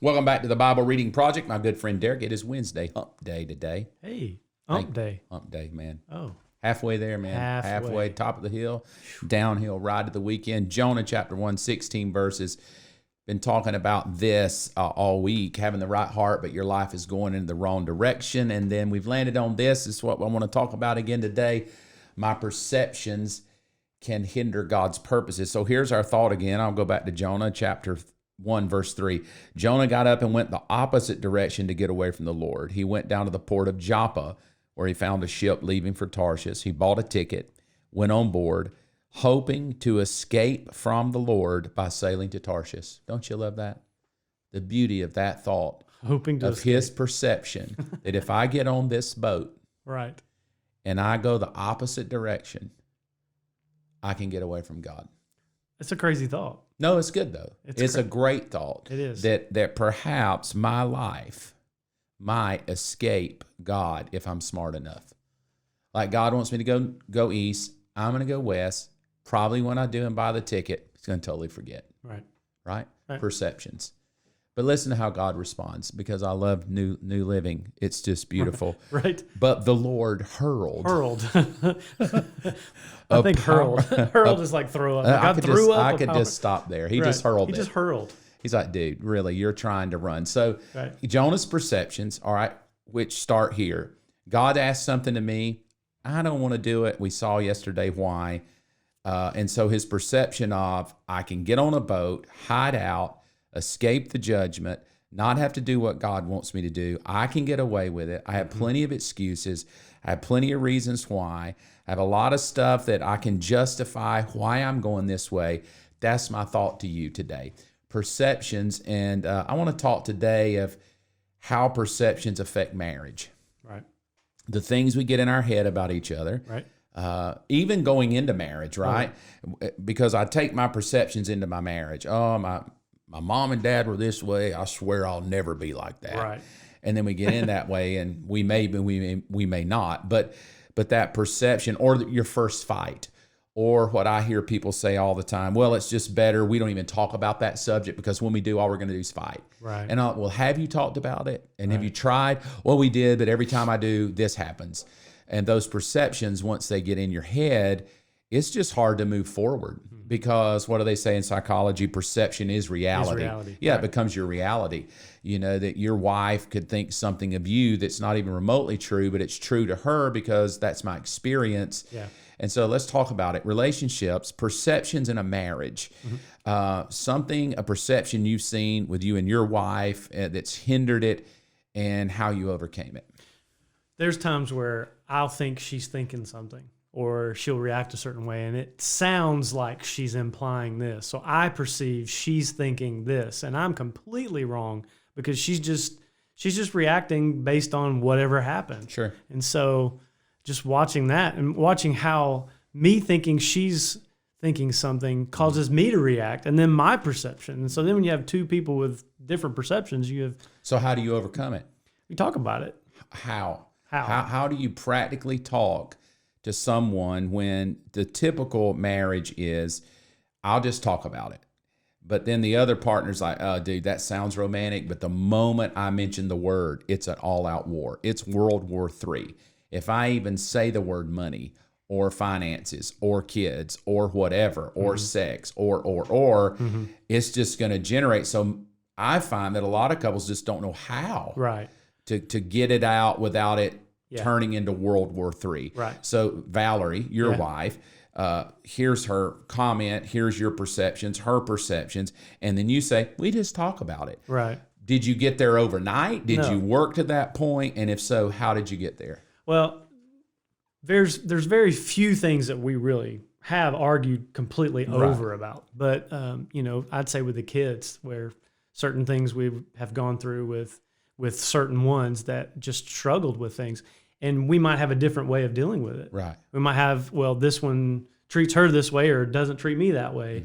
Welcome back to the Bible Reading Project. My good friend Derrick, it is Wednesday, hump day today. Hey, hump day. Hump day, man. Oh. Halfway there, man. Halfway, top of the hill, downhill, ride to the weekend. Jonah chapter 1, 16 verses. Been talking about this all week, having the right heart, but your life is going in the wrong direction. And then we've landed on this. This is what I want to talk about again today. My perceptions can hinder God's purposes. So here's our thought again. I'll go back to Jonah chapter 1, verse 3. Jonah got up and went the opposite direction to get away from the Lord. He went down to the port of Joppa, where he found a ship leaving for Tarshish. He bought a ticket, went on board, hoping to escape from the Lord by sailing to Tarshish. Don't you love that? The beauty of that thought, hoping to of his perception that if I get on this boat, right, and I go the opposite direction, I can get away from God. It's a crazy thought. No, it's good though. It's a great thought. It is. That perhaps my life might escape God if I'm smart enough. Like God wants me to go east. I'm going to go west. Probably when I do and buy the ticket, he's going to totally forget. Right? Perceptions. But listen to how God responds, because I love New Living. It's just beautiful. Right. But the Lord hurled. I think hurled. Hurled is like throw up. I could just stop there. He just hurled. He just hurled. He's like, dude, really, you're trying to run. So Jonah's perceptions, all right, which start here. God asked something to me. I don't want to do it. We saw yesterday why. And so his perception of, I can get on a boat, hide out, escape the judgment, not have to do what God wants me to do. I can get away with it. I have plenty of excuses. I have plenty of reasons why. I have a lot of stuff that I can justify why I'm going this way. That's my thought to you today. Perceptions. And I want to talk today of how perceptions affect marriage. Right. The things we get in our head about each other. Right. Even going into marriage, right? Because I take my perceptions into my marriage. Oh, my mom and dad were this way. I swear I'll never be like that. Right. And then we get in that way, and we may not. But that perception, or your first fight, or what I hear people say all the time, well, it's just better we don't even talk about that subject, because when we do, all we're going to do is fight. Right. And well, have you talked about it? And have you tried? Well, we did, but every time I do, this happens. And those perceptions, once they get in your head, it's just hard to move forward, because what do they say in psychology? Perception is reality. Yeah, it becomes your reality. You know, that your wife could think something of you that's not even remotely true, but it's true to her because that's my experience. Yeah. And so let's talk about it. Relationships, perceptions in a marriage. A perception you've seen with you and your wife that's hindered it, and how you overcame it. There's times where I'll think she's thinking something, or she'll react a certain way, and it sounds like she's implying this. So I perceive she's thinking this, and I'm completely wrong, because she's just reacting based on whatever happened. Sure. And so just watching that and watching how me thinking she's thinking something causes me to react, and then my perception. And so then when you have two people with different perceptions, you have... So how do you overcome it? You talk about it. How do you practically talk to someone when the typical marriage is, I'll just talk about it? But then the other partner's like, oh, dude, that sounds romantic. But the moment I mention the word, it's an all-out war. It's World War III. If I even say the word money or finances or kids or whatever, or sex or it's just going to generate. So I find that a lot of couples just don't know how to get it out without it turning into World War III. Right. So Valerie, your wife, here's her comment, here's your perceptions, her perceptions, and then you say, we just talk about it. Right. Did you get there overnight? Did No. you work to that point? And if so, how did you get there? Well, there's very few things that we really have argued completely over about. But, I'd say with the kids, where certain things we have gone through with certain ones that just struggled with things. And we might have a different way of dealing with it. Right. We might have, well, this one treats her this way or doesn't treat me that way.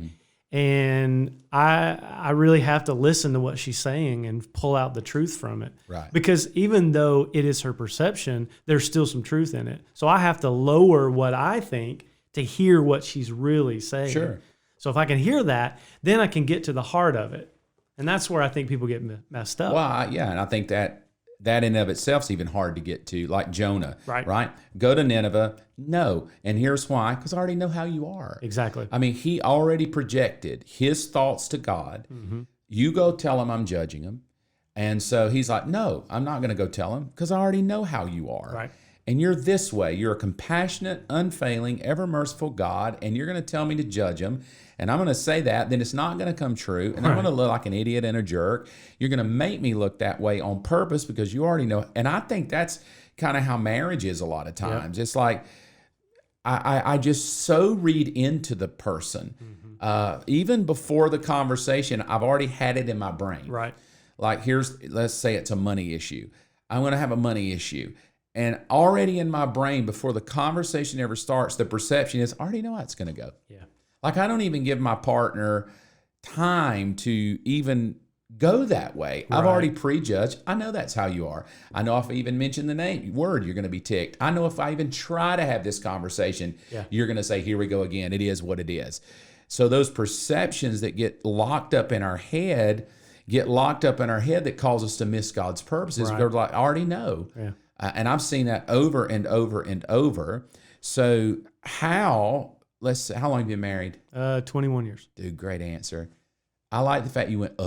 And I really have to listen to what she's saying and pull out the truth from it. Right. Because even though it is her perception, there's still some truth in it. So I have to lower what I think to hear what she's really saying. Sure. So if I can hear that, then I can get to the heart of it. And that's where I think people get messed up. Well, and I think that in and of itself is even hard to get to, like Jonah, right? Go to Nineveh. No. And here's why, because I already know how you are. Exactly. I mean, he already projected his thoughts to God. Mm-hmm. You go tell him I'm judging him. And so he's like, no, I'm not going to go tell him because I already know how you are. Right. And you're this way. You're a compassionate, unfailing, ever merciful God, and you're going to tell me to judge him. And I'm going to say that, then it's not going to come true. And I'm going to look like an idiot and a jerk. You're going to make me look that way on purpose because you already know. And I think that's kind of how marriage is a lot of times. Yep. It's like I just so read into the person. Mm-hmm. Even before the conversation, I've already had it in my brain. Right. Like let's say it's a money issue. I'm going to have a money issue. And already in my brain, before the conversation ever starts, the perception is, I already know how it's going to go. Yeah. Like, I don't even give my partner time to even go that way. Right. I've already prejudged. I know that's how you are. I know if I even mention the word, you're going to be ticked. I know if I even try to have this conversation, you're going to say, here we go again. It is what it is. So those perceptions that get locked up in our head that cause us to miss God's purposes. Right. They're like, I already know. Yeah. And I've seen that over and over and over. So how long have you been married? 21 years. Dude, great answer. I like the fact you went,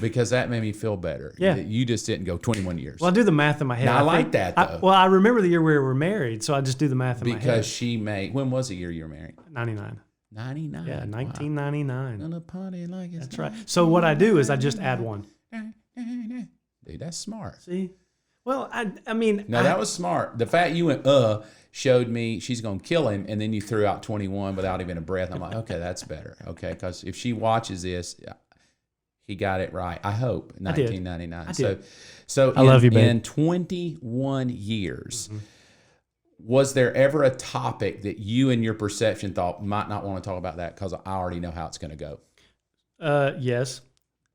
because that made me feel better. Yeah. You just didn't go 21 years. Well, I do the math in my head. Now, I like that, though. I remember the year we were married, so I just do the math in my head. Because when was the year you were married? 99. 99? Yeah, 1999. On a party like it's That's right. So what I do is I just add one. Dude, that's smart. See? Well, I mean... No, that was smart. The fact you went, showed me she's going to kill him, and then you threw out 21 without even a breath. I'm like, okay, that's better. Okay, because if she watches this, he got it right. I hope, 1999. I did. So I love you, babe. In 21 years, was there ever a topic that you and your perception thought might not want to talk about that because I already know how it's going to go? Yes.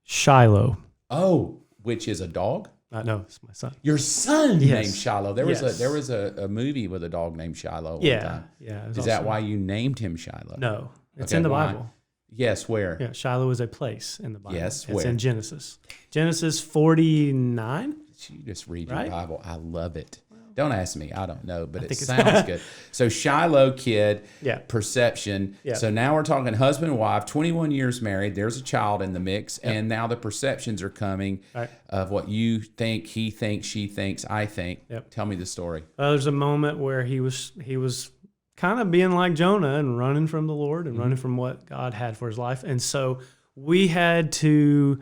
Shiloh. Oh, which is a dog? No, it's my son. Your son named Shiloh. There was a movie with a dog named Shiloh. One time. Yeah. Is that why you named him Shiloh? No, it's in the Bible. Yes, where? Yeah, Shiloh is a place in the Bible. Yes, where? It's in Genesis. Genesis 49. You just read your Bible. I love it. Don't ask me. I don't know, but it sounds good. So Shiloh kid, perception. Yeah. So now we're talking husband and wife, 21 years married. There's a child in the mix. Yep. And now the perceptions are coming of what you think, he thinks, she thinks, I think. Yep. Tell me the story. There's a moment where he was kind of being like Jonah and running from the Lord and running from what God had for his life. And so we had to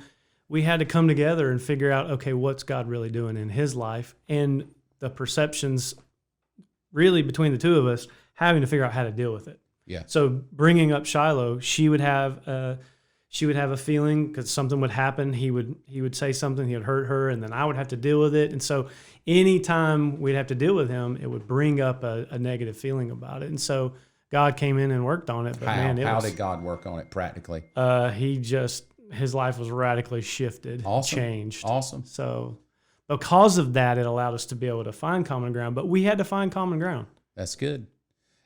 come together and figure out, okay, what's God really doing in his life? And the perceptions really between the two of us having to figure out how to deal with it. Yeah. So bringing up Shiloh, she would have a feeling because something would happen. He would say something, he would hurt her, and then I would have to deal with it. And so anytime we'd have to deal with him, it would bring up a negative feeling about it. And so God came in and worked on it. But how did God work on it practically? His life was radically shifted, changed. Awesome. So because of that, it allowed us to be able to find common ground, but we had to find common ground. That's good.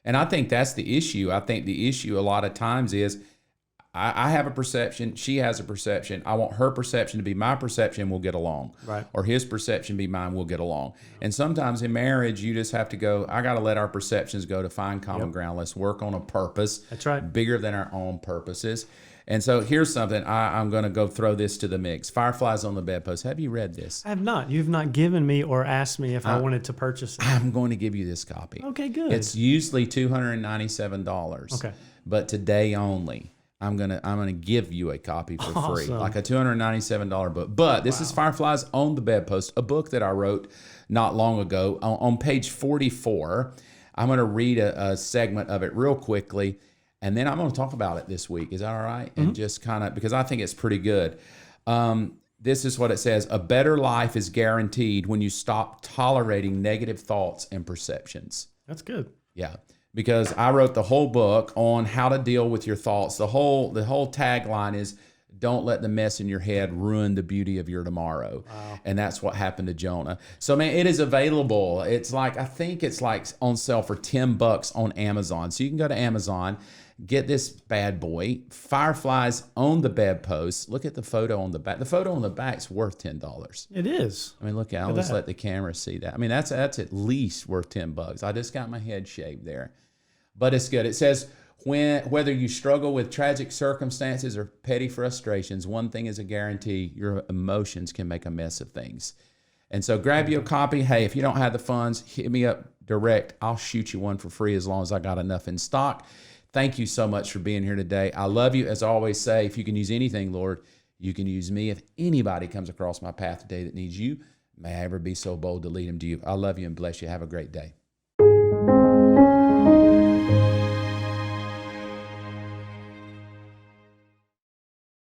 And I think that's the issue. I think the issue a lot of times is I have a perception, she has a perception. I want her perception to be my perception, we'll get along. Right. Or his perception be mine, we'll get along. And sometimes in marriage, you just have to go, I got to let our perceptions go to find common ground. Let's work on a purpose. That's right. Bigger than our own purposes. And so here's something, I'm going to go throw this to the mix. Fireflies on the Bedpost. Have you read this? I have not. You've not given me or asked me if I wanted to purchase it. I'm going to give you this copy. Okay, good. It's usually $297. Okay. But today only, I'm gonna give you a copy for free, like a $297 book. But this is Fireflies on the Bedpost, a book that I wrote not long ago. On page 44, I'm going to read a segment of it real quickly. And then I'm going to talk about it this week. Is that all right? And just kind of, because I think it's pretty good. This is what it says. A better life is guaranteed when you stop tolerating negative thoughts and perceptions. That's good. Yeah. Because I wrote the whole book on how to deal with your thoughts. The whole tagline is, don't let the mess in your head ruin the beauty of your tomorrow. Wow. And that's what happened to Jonah. So, man, it is available. It's like, I think it's like on sale for $10 on Amazon. So you can go to Amazon Get this bad boy. Fireflies on the bedpost. Look at the photo on the back. The photo on the back's worth $10. It is. I mean, look, I'll just let the camera see that. I mean, that's at least worth $10. I just got my head shaved there. But it's good. It says, whether you struggle with tragic circumstances or petty frustrations, one thing is a guarantee: your emotions can make a mess of things. And so grab you a copy. Hey, if you don't have the funds, hit me up direct. I'll shoot you one for free as long as I got enough in stock. Thank you so much for being here today. I love you. As I always say, if you can use anything, Lord, you can use me. If anybody comes across my path today that needs you, may I ever be so bold to lead them to you. I love you and bless you. Have a great day.